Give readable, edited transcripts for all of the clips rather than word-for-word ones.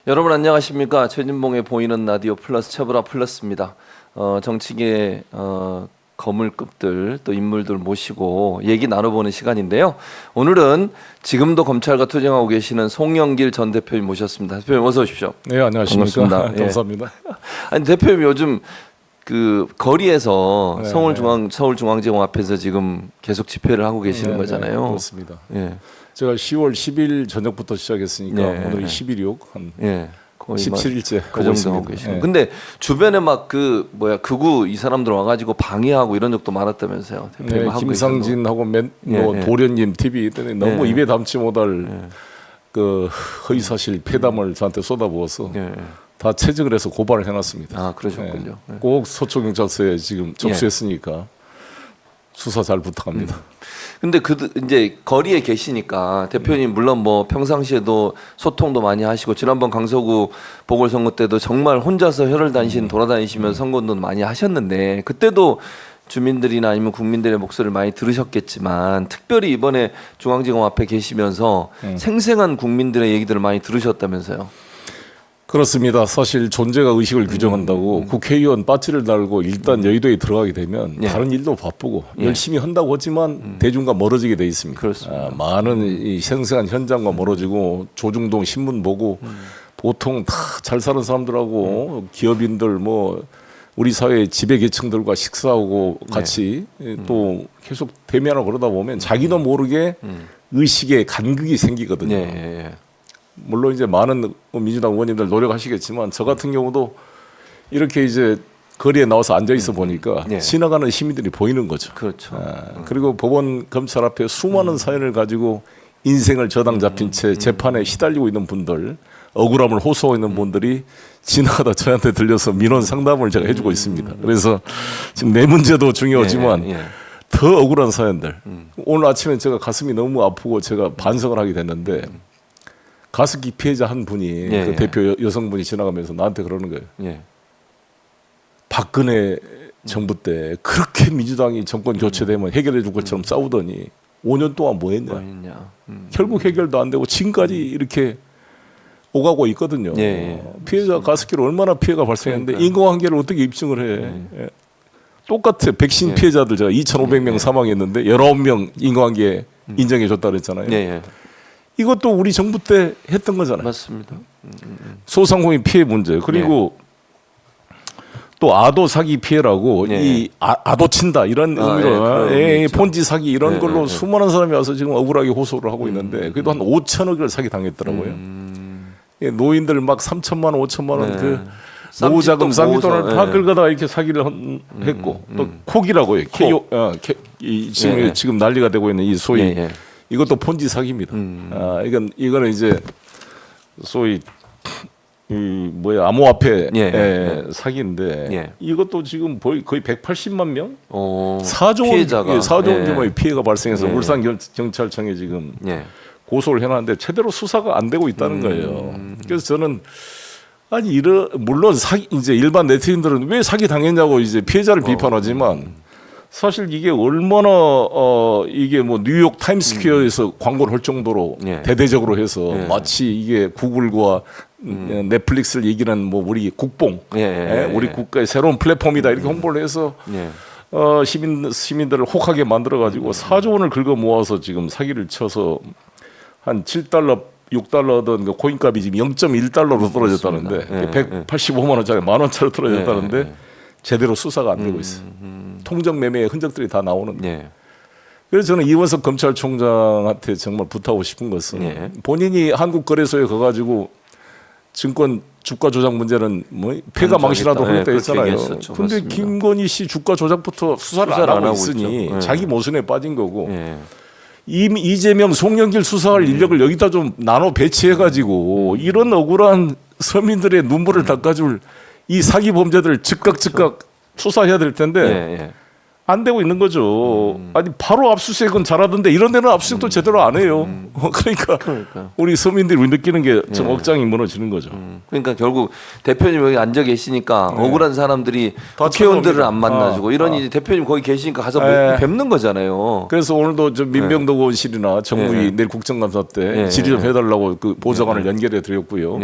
여러분 안녕하십니까? 최진봉의 보이는 라디오 플러스 최불아 플러스입니다. 정치계 거물급들 또 인물들 모시고 얘기 나눠보는 시간인데요. 오늘은 지금도 검찰과 투쟁하고 계시는 송영길 전 대표님 모셨습니다. 대표님 어서 오십시오. 네, 안녕하십니까? 반갑습니다. 감사합니다. 예. 아니 대표님 요즘 그 거리에서 네, 서울중앙지검 앞에서 지금 계속 집회를 하고 계시는 거잖아요. 그렇습니다. 예. 제가 10월 10일 저녁부터 시작했으니까 오늘이 11.6 한 거의 17일째 그 정도 하고 계시고. 근데 주변에 막 극우 이 사람들 와가지고 방해하고 이런 적도 많았다면서요. 네, 김상진하고 도련님 TV 때문에 너무 입에 담지 못할 그 허위사실 폐담을 저한테 쏟아부어서 다 채적을 해서 고발을 해놨습니다. 아 그러셨군요. 꼭 서초경찰서에 지금 접수했으니까 수사 잘 부탁합니다. 근데 이제 거리에 계시니까 대표님 물론 뭐 평상시에도 소통도 많이 하시고 지난번 강서구 보궐선거 때도 정말 혼자서 혈을 돌아다니시면서 선거운동 많이 하셨는데 그때도 주민들이나 아니면 국민들의 목소리를 많이 들으셨겠지만 특별히 이번에 중앙지검 앞에 계시면서 생생한 국민들의 얘기들을 많이 들으셨다면서요. 그렇습니다. 사실 존재가 의식을 규정한다고 국회의원 배지를 달고 일단 여의도에 들어가게 되면 다른 일도 바쁘고 열심히 한다고 하지만 대중과 멀어지게 돼 있습니다. 많은 이 생생한 현장과 멀어지고 조중동 신문 보고 보통 다 잘 사는 사람들하고 기업인들 뭐 우리 사회 지배계층들과 식사하고 같이 또 계속 대면하고 그러다 보면 자기도 모르게 의식의 간극이 생기거든요. 물론 이제 많은 민주당 의원님들 노력하시겠지만 저 같은 경우도 이렇게 이제 거리에 나와서 앉아 있어 보니까 지나가는 시민들이 보이는 거죠. 그렇죠. 그리고 법원 검찰 앞에 수많은 사연을 가지고 인생을 저당 잡힌 채 재판에 시달리고 있는 분들, 억울함을 호소하고 있는 분들이 지나가다 저한테 들려서 민원 상담을 제가 해주고 있습니다. 그래서 지금 내 문제도 중요하지만 더 억울한 사연들. 오늘 아침에 제가 가슴이 너무 아프고 제가 반성을 하게 됐는데 가습기 피해자 한 분이 그 대표 여성분이 지나가면서 나한테 그러는 거예요. 박근혜 정부 때 그렇게 민주당이 정권 교체되면 해결해 줄 것처럼 싸우더니 5년 동안 뭐 했냐. 결국 해결도 안 되고 지금까지 이렇게 오가고 있거든요. 피해자 가습기로 얼마나 피해가 발생했는데 인과관계를 어떻게 입증을 해. 똑같아요. 백신 피해자들 제가 2,500명 사망했는데 19명 인과관계 인정해 줬다 그랬잖아요. 이것도 우리 정부 때 했던 거잖아요. 맞습니다. 소상공인 피해 문제 그리고 또 아도 사기 피해라고 이 아도 친다 이런 의미로 폰지 사기 이런 걸로 수많은 사람이 와서 지금 억울하게 호소를 하고 있는데 그래도 한 5천억을 사기 당했더라고요. 노인들 막 3천만 원, 5천만 원 그 노후자금 쌍미돈을 다 긁어다가 이렇게 사기를 했고 또 콕이라고요. 지금 난리가 되고 있는 이 소위 이것도 폰지 사기입니다. 이거는 이제 소위 암호화폐 사기인데 이것도 지금 거의 180만 명 4조 원 4조 원 규모의 피해가 발생해서 울산 경찰청에 지금 고소를 해놨는데 제대로 수사가 안 되고 있다는 거예요. 그래서 저는 물론 이제 일반 네티즌들은 왜 사기 당했냐고 이제 피해자를 비판하지만. 사실 이게 얼마나 이게 뭐 뉴욕 타임스퀘어에서 광고를 할 정도로 대대적으로 해서 마치 이게 구글과 넷플릭스를 이기는 뭐 우리 국뽕, 우리 국가의 새로운 플랫폼이다 이렇게 홍보를 해서 시민들을 혹하게 만들어 가지고 4조 원을 긁어 모아서 지금 사기를 쳐서 한 7달러 6달러 하던 그 코인값이 지금 0.1달러로 떨어졌다는데 185만 원짜리 10,000원짜리 떨어졌다는데 제대로 수사가 안 되고 있어요. 통정 매매의 흔적들이 다 나오는데. 그래서 저는 이원석 검찰총장한테 정말 부탁하고 싶은 것은 본인이 한국거래소에 가가지고 증권 주가 조작 문제는 뭐 폐가 망신하도록 하겠다 했잖아요. 그런데 김건희 씨 주가 조작부터 수사를 안 하고 있으니 자기 모순에 빠진 거고 이재명, 송영길 수사할 인력을 여기다 좀 나눠 배치해가지고 이런 억울한 서민들의 눈물을 닦아줄 이 사기 범죄들 즉각 수사해야 될 텐데 안 되고 있는 거죠. 아니 바로 압수수색은 잘하던데 이런 데는 압수수색도 제대로 안 해요. 그러니까 우리 서민들이 느끼는 게 좀 억장이 무너지는 거죠. 그러니까 결국 대표님 여기 앉아 계시니까 억울한 사람들이 국회의원들을 안 만나주고 이러니 대표님 거기 계시니까 가서 뵙는 거잖아요. 그래서 오늘도 저 민병도 의원실이나 정무위 내일 국정감사 때 질의 좀 해달라고 그 보좌관을 연결해 드렸고요.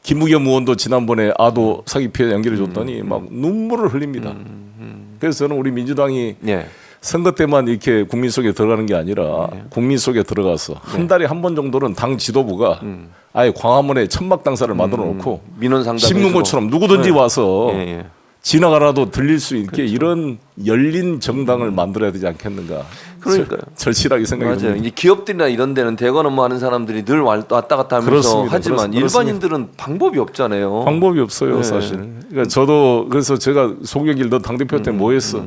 김부겸 의원도 지난번에 아도 사기 피해 연결해 줬더니 막 눈물을 흘립니다. 그래서 저는 우리 민주당이 예. 선거 때만 이렇게 국민 속에 들어가는 게 아니라 국민 속에 들어가서 한 달에 한 번 정도는 당 지도부가 아예 광화문에 천막 당사를 만들어 놓고 민원 상담 신문고처럼 누구든지 와서 예, 예. 지나가라도 들릴 수 있게 이런 열린 정당을 만들어야 되지 않겠는가. 그러니까요. 절실하게 생각이 맞아요. 듭니다. 이제 기업들이나 이런 데는 대관 업무하는 사람들이 늘 왔다 갔다 하면서 그렇습니다. 하지만 그렇습니다. 일반인들은 방법이 없잖아요. 방법이 없어요, 네. 사실. 그러니까 저도 그래서 제가 송영길 너 당대표 때 뭐 했어?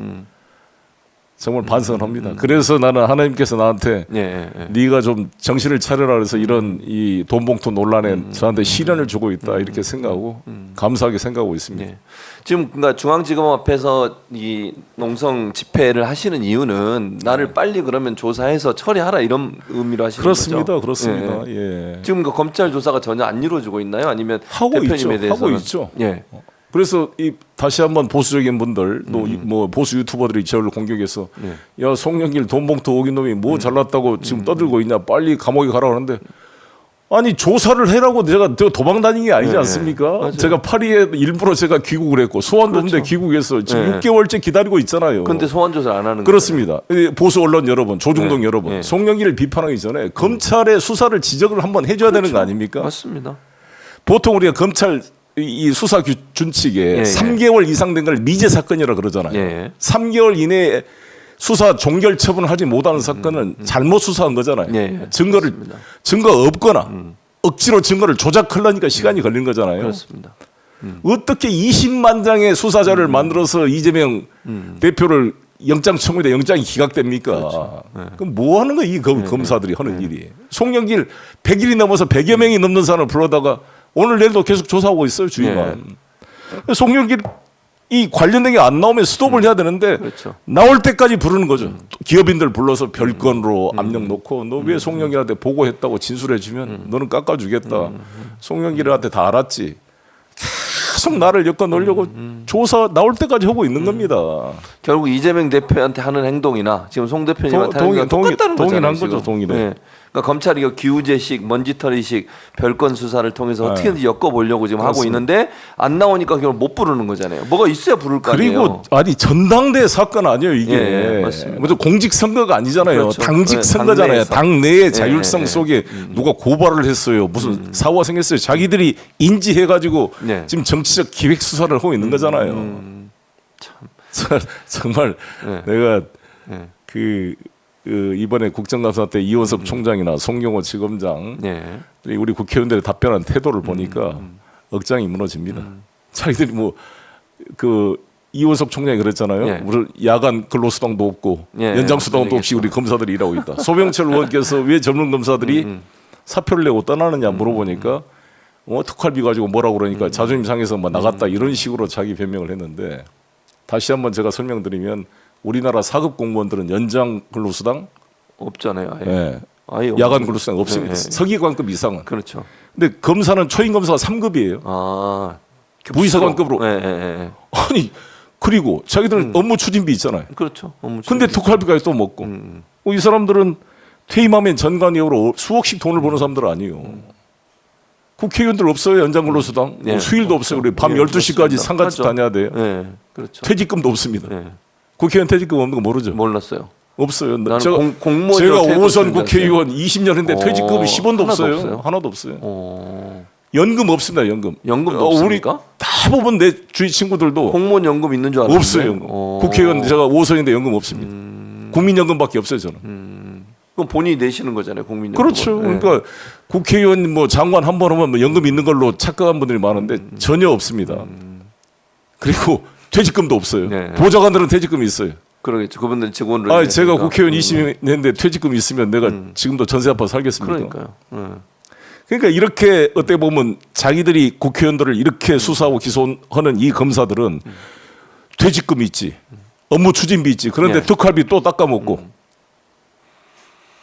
정말 반성을 합니다. 그래서 나는 하나님께서 나한테 예, 예, 예. 네가 좀 정신을 차려라 그래서 이런 이 돈봉투 논란에 저한테 시련을 주고 있다 이렇게 생각하고 감사하게 생각하고 있습니다. 예. 지금 그러니까 중앙지검 앞에서 이 농성 집회를 하시는 이유는 나를 빨리 그러면 조사해서 처리하라 이런 의미로 하시는 그렇습니다, 거죠? 그렇습니다. 예. 예. 지금 그 검찰 조사가 전혀 안 이루어지고 있나요? 아니면 하고 대표님에 있죠, 대해서는 하고 있죠. 예. 그래서 이 다시 한번 보수적인 분들 또 뭐 보수 유튜버들이 저를 공격해서 야 송영길 돈봉투 오긴 놈이 뭐 잘났다고 지금 떠들고 있냐 빨리 감옥에 가라고 하는데 아니 조사를 해라고 제가 도망 다닌 게 아니지 네, 않습니까? 맞아요. 제가 파리에 일부러 제가 귀국을 했고 소환도 없는데 그렇죠. 귀국해서 지금 네. 6개월째 기다리고 있잖아요. 근데 소환 조사를 안 하는 그렇습니다. 보수 언론 여러분, 조중동 네, 여러분, 네. 송영길을 비판하기 전에 검찰의 수사를 지적을 한번 해줘야 되는 거 아닙니까? 거예요. 맞습니다. 보통 우리가 검찰 이 수사 준칙에 예, 3개월 이상 된 걸 미제 사건이라 그러잖아요. 예. 3개월 이내에 수사 종결 처분을 하지 못하는 사건은 잘못 수사한 거잖아요. 예, 증거 없거나 억지로 증거를 조작하려니까 시간이 걸린 거잖아요. 그렇습니다. 어떻게 20만 장의 수사 자료를 만들어서 이재명 대표를 영장 청구에 영장이 기각됩니까? 그렇죠. 그럼 뭐 하는 거야, 이 검사들이 하는 일이. 송영길 100일이 넘어서 100여 명이 넘는 사람을 불러다가 오늘 내일도 계속 조사하고 있어요, 주의만. 송영길 이 관련된 게 안 나오면 스톱을 해야 되는데 그렇죠. 나올 때까지 부르는 거죠. 기업인들 불러서 별건으로 압력 놓고 너 왜 송영길한테 보고했다고 진술해 주면 너는 깎아주겠다. 송영길한테 다 알았지. 계속 나를 엮어 놓으려고 조사 나올 때까지 하고 있는 겁니다. 결국 이재명 대표한테 하는 행동이나 지금 송 대표님한테 하는 게 똑같다는 동일한 거잖아요. 거죠, 동일해. 예. 그러니까 검찰이 이거 기우제식, 먼지털이식 별건 수사를 통해서 어떻게든지 엮어보려고 지금 하고 있는데 안 나오니까 그걸 못 부르는 거잖아요. 뭐가 있어야 부를 거 아니에요. 그리고 아니 전당대 사건 아니에요 이게. 예, 맞습니다. 무슨 공직 선거가 아니잖아요. 그렇죠. 당직 네, 선거잖아요. 당내에서. 당내의 자율성 예, 예. 속에 누가 고발을 했어요. 무슨 사고가 생겼어요. 자기들이 인지해가지고 예. 지금 정치적 기획 수사를 하고 있는 거잖아요. 정말 예. 내가 예. 그 이번에 국정감사 때 이원섭 총장이나 송경호 지검장 예. 우리 국회의원들의 답변한 태도를 보니까 억장이 무너집니다. 자기들이 뭐 그 이원석 총장이 그랬잖아요. 예. 우리 야간 근로수당도 없고 예, 연장수당도 없이 우리 검사들이 일하고 있다. 소병철 의원께서 왜 젊은 검사들이 사표를 내고 떠나느냐 물어보니까 특활비 가지고 뭐라고 그러니까 자존심 상해서 뭐 나갔다 이런 식으로 자기 변명을 했는데 다시 한번 제가 설명드리면 우리나라 사급 공무원들은 연장 근로수당, 없잖아요. 아예. 예. 아예 야간 없는 근로수당 없습니다. 예, 예. 서기관급 이상은. 그렇죠. 근데 검사는 초임 검사가 3급이에요. 아 부의사관급으로. 예, 예, 예. 아니 그리고 자기들은 업무 추진비 있잖아요. 그렇죠. 업무 근데 추진비. 특활비까지 또 먹고 이 사람들은 퇴임하면 전관예우로 수억씩 돈을 버는 사람들 아니에요. 국회의원들 없어요. 연장 근로수당. 예. 수일도 없어요. 우리 밤 예, 12시까지 그렇습니다. 상가집 하죠. 다녀야 돼요. 예, 그렇죠. 퇴직금도 없습니다. 예. 국회의원 퇴직금 없는 거 모르죠? 몰랐어요. 없어요. 나는 제가, 공무원 제가 퇴직금 5선 준비했어요. 국회의원 20년 했는데 퇴직금이 10원도 하나도 없어요. 없어요? 하나도 없어요. 어. 연금 없습니다. 연금. 연금도 우리 없습니까? 다 보면 내 주위 친구들도 공무원 연금 있는 줄 알았는데 없어요. 국회의원 제가 5선인데 연금 없습니다. 국민연금밖에 없어요 저는. 그럼 본인이 내시는 거잖아요, 국민연금. 그렇죠. 그러니까 국회의원 뭐 장관 한 번 하면 뭐 연금 있는 걸로 착각한 분들이 많은데 전혀 없습니다. 그리고 퇴직금도 없어요. 네. 보좌관들은 퇴직금이 있어요. 그러겠죠. 그분들 직원으로. 아, 제가 일하니까. 국회의원 20년 했는데 퇴직금 있으면 내가 지금도 전세 아파 살겠습니까? 그러니까요. 그러니까 이렇게 어떻게 보면 자기들이 국회의원들을 이렇게 수사하고 기소하는 이 검사들은 퇴직금이 있지, 업무 추진비 있지. 그런데 예. 특활비 또 닦아먹고,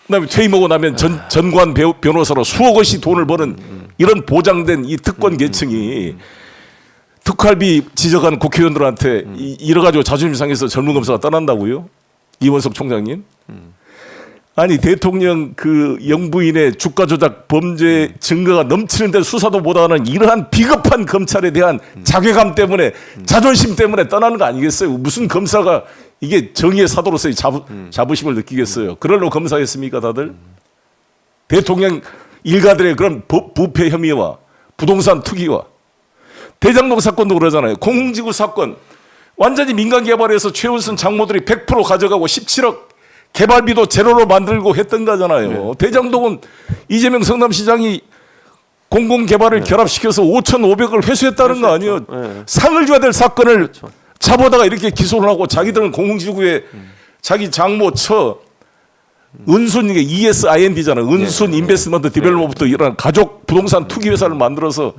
그다음에 퇴임하고 나면 전관 변호사로 수억 원씩 돈을 버는 이런 보장된 이 특권 계층이 특활비 지적한 국회의원들한테 이래 가지고 자존심 상해서 젊은 검사가 떠난다고요? 이원석 총장님? 아니 대통령 그 영부인의 주가 조작 범죄 증거가 넘치는데 수사도 못하는 이러한 비겁한 검찰에 대한 자괴감 때문에 자존심 때문에 떠나는 거 아니겠어요? 무슨 검사가 이게 정의의 사도로서의 자부심을 느끼겠어요? 그럴로 검사했습니까 다들? 대통령 일가들의 그런 부패 혐의와 부동산 투기와 대장동 사건도 그러잖아요. 공공지구 사건 완전히 민간 개발해서 최은순 장모들이 100% 가져가고 17억 개발비도 제로로 만들고 했던 거잖아요. 네. 대장동은 이재명 성남시장이 공공개발을 결합시켜서 5,500을 회수했다는 거 아니에요. 네. 상을 줘야 될 사건을 그렇죠. 잡아다가 이렇게 기소를 하고 자기들은 공공지구에 자기 장모 처 은순 이게 ESIND잖아. 은순 인베스트먼트 디벨로퍼부터 이런 가족 부동산 투기 회사를 만들어서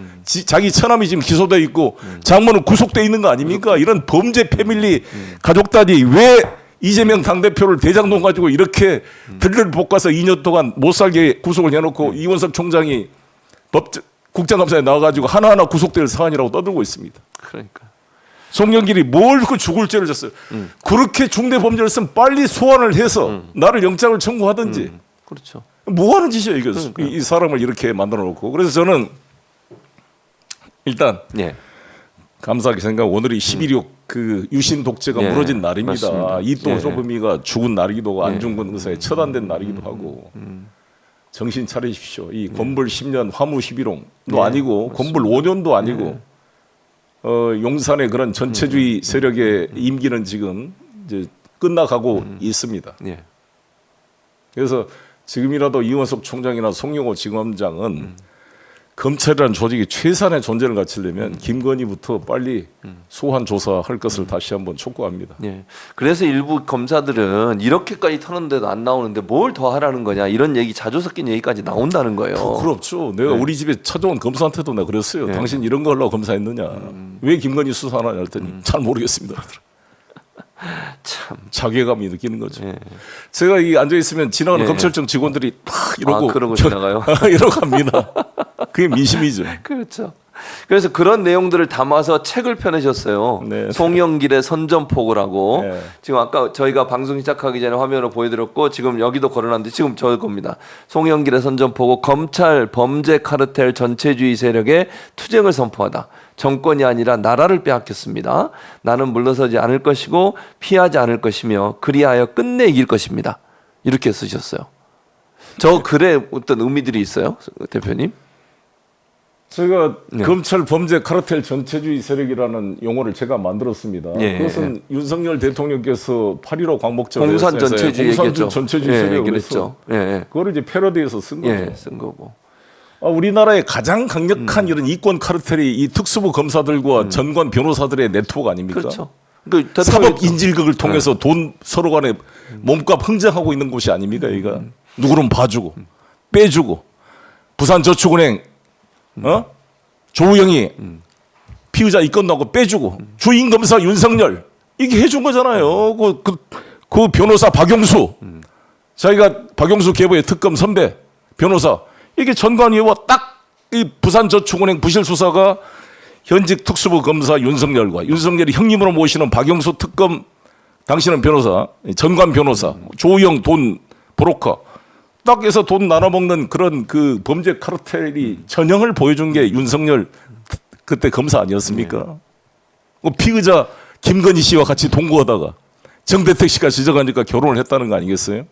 자기 처남이 지금 기소돼 있고 장모는 구속돼 있는 거 아닙니까? 이런 범죄 패밀리 가족단이 왜 이재명 당대표를 대장동 가지고 이렇게 들을 볶아서 2년 동안 못 살게 구속을 해놓고 이원석 총장이 국정감사에 나와가지고 하나하나 구속될 사안이라고 떠들고 있습니다. 그러니까. 송영길이 뭘 그 죽을 죄를 졌어요. 그렇게 중대 범죄를 했으면 빨리 소환을 해서 나를 영장을 청구하든지. 그렇죠. 뭐 하는 짓이에요 이거. 그러니까요. 이 사람을 이렇게 만들어 놓고. 그래서 저는 일단 예. 감사하게 생각 오늘이 11.6 그 유신 독재가 예, 무너진 날입니다. 맞습니다. 이또 예. 소범이가 죽은 날이기도 하고 예. 안중근 의사의 처단된 날이기도 하고 정신 차리십시오. 이 건불 10년 화무 11홍도 예, 아니고 건불 5년도 아니고 용산의 그런 전체주의 세력의 임기는 지금 이제 끝나가고 있습니다. 예. 그래서 지금이라도 이원석 총장이나 송영호 지검장은 검찰이라는 조직이 최소한의 존재를 갖추려면 김건희부터 빨리 소환 조사할 것을 다시 한번 촉구합니다. 예. 그래서 일부 검사들은 이렇게까지 터는데도 안 나오는데 뭘 더 하라는 거냐 이런 얘기 자주 섞인 얘기까지 나온다는 거예요. 그렇죠. 내가 우리 집에 찾아온 검사한테도 내가 그랬어요. 네. 당신 이런 거 하려고 검사했느냐. 왜 김건희 수사 안 하냐 했더니 잘 모르겠습니다. 참. 자괴감이 느끼는 거죠. 예. 제가 이 앉아 있으면 지나가는 예. 검찰청 직원들이 막 이러고 그러고 지나가요? 이러고 갑니다. 그게 민심이죠. 그렇죠. 그래서 그런 내용들을 담아서 책을 펴내셨어요. 네. 송영길의 선전포고라고. 네. 지금 아까 저희가 방송 시작하기 전에 화면을 보여드렸고 지금 여기도 걸어놨는데 지금 저 겁니다. 송영길의 선전포고 검찰 범죄 카르텔 전체주의 세력의 투쟁을 선포하다. 정권이 아니라 나라를 빼앗겼습니다. 나는 물러서지 않을 것이고 피하지 않을 것이며 그리하여 끝내 이길 것입니다. 이렇게 쓰셨어요. 저 글에 어떤 의미들이 있어요, 대표님? 제가 네. 검찰 범죄 카르텔 전체주의 세력이라는 용어를 제가 만들었습니다. 예, 그것은 윤석열 대통령께서 8.15 광복절 공산 전체주의 얘기했죠. 전체주의 예, 세력을 얘기했죠. 예, 예. 그거를 이제 패러디해서 쓴 거죠. 예, 쓴 거고. 우리나라의 가장 강력한 이런 이권 카르텔이 이 특수부 검사들과 전관 변호사들의 네트워크 아닙니까? 그렇죠. 그 사법 인질극을 통해서 돈 서로 간에 몸값 흥정하고 있는 곳이 아닙니까? 여기가 누구는 봐주고 빼주고 부산저축은행 조우영이 피의자 입건 나고 빼주고 주인 검사 윤석열 이게 해준 거잖아요. 그 변호사 박용수 자기가 박용수 계보의 특검 선배 변호사 이게 전관위와 딱 이 부산저축은행 부실 수사가 현직 특수부 검사 윤석열과 윤석열이 형님으로 모시는 박용수 특검 당신은 변호사 전관 변호사 조우영 돈 브로커 딱 해서 돈 나눠먹는 그런 그 범죄 카르텔이 전형을 보여준 게 윤석열 그때 검사 아니었습니까? 피의자 김건희 씨와 같이 동거하다가 정대택 씨가 지적하니까 결혼을 했다는 거 아니겠어요?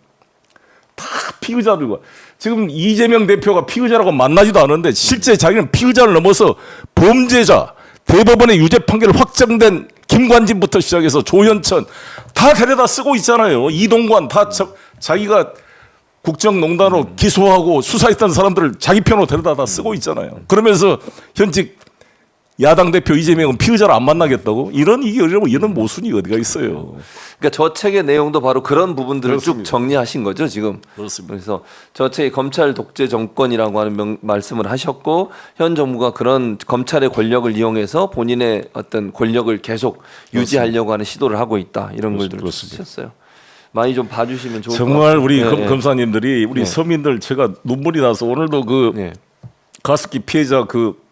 다 피의자들과 지금 이재명 대표가 피의자라고 만나지도 않은데 실제 자기는 피의자를 넘어서 범죄자 대법원의 유죄 판결 확정된 김관진부터 시작해서 조현천 다 데려다 쓰고 있잖아요. 이동관 다 자기가 국정농단으로 기소하고 수사했던 사람들을 자기 편으로 데려다 다 쓰고 있잖아요. 그러면서 현직 야당 대표 이재명은 피의자를 안 만나겠다고? 이런 모순이 어디가 있어요. 그러니까 저 책의 내용도 바로 그런 부분들을 그렇습니다. 쭉 정리하신 거죠, 지금. 그렇습니다. 그래서 저 책이 검찰 독재 정권이라고 하는 말씀을 하셨고 현 정부가 그런 검찰의 권력을 이용해서 본인의 어떤 권력을 계속 유지하려고 하는 시도를 하고 있다. 이런 걸들을 그렇습니다. 쓰셨어요. 많이 좀 봐주시면 좋을 것 정말 같아요. 우리 예, 예. 검사님들이 우리 서민들 제가 눈물이 나서 오늘도 그 예. 가습기 피해자 그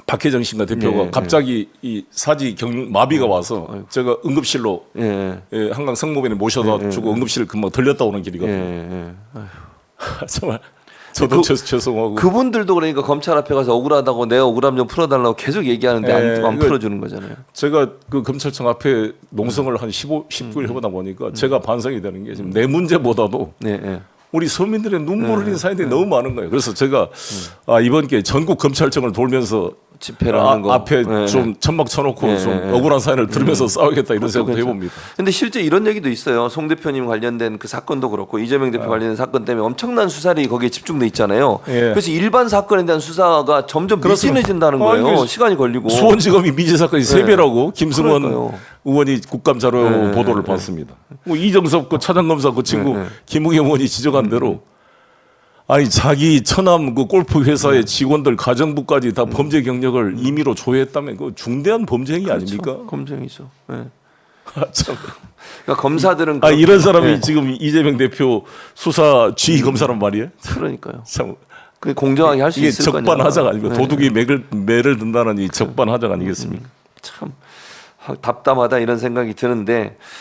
박혜정 씨가 대표가 예, 갑자기 이 사지 마비가 와서 제가 응급실로 예. 예, 한강 성모병에 모셔다 주고 응급실 금방 들렸다 오는 길이거든요. 예. 정말 저도 죄송하고 그분들도 그러니까 검찰 앞에 가서 억울하다고 내 억울함 좀 풀어달라고 계속 얘기하는데 안 이거 풀어주는 거잖아요. 제가 그 검찰청 앞에 농성을 한 19일 해보다 보니까 제가 반성이 되는 게 지금 내 문제보다도 네. 우리 서민들의 눈물 흘린 사연들이 너무 많은 거예요. 그래서 제가 이번 기회에 전국 검찰청을 돌면서 집회를 하는 거 앞에 네. 좀 천막 쳐놓고 네, 좀 네. 억울한 사연을 들으면서 싸우겠다 이런 생각도 해봅니다. 근데 실제 이런 얘기도 있어요. 송 대표님 관련된 그 사건도 그렇고 이재명 대표 관련된 사건 때문에 엄청난 수사력이 거기에 집중돼 있잖아요. 예. 그래서 일반 사건에 대한 수사가 점점 그렇습니다. 미진해진다는 아니, 거예요. 시간이 걸리고. 수원지검이 미제 사건이 3배라고 김승원 그러니까요. 의원이 국감자료 네, 보도를 봤습니다. 뭐 이정섭 그 차장검사 그 친구 김웅현 의원이 지적한 대로 아니 자기 처남 그 골프 회사의 직원들 가정부까지 다 범죄 경력을 임의로 조회했다면 그 중대한 범죄 행위 아닙니까? 검증이죠. 네. 참. 그러니까 검사들은 이런 사람이 지금 이재명 대표 수사 지휘 검사란 말이에요? 그러니까요. 참 그 공정하게 할 수 이게 있을 거냐. 적반하장 아닙니까? 도둑이 매를 든다는 이 적반하장 아니겠습니까? 참 답답하다 이런 생각이 드는데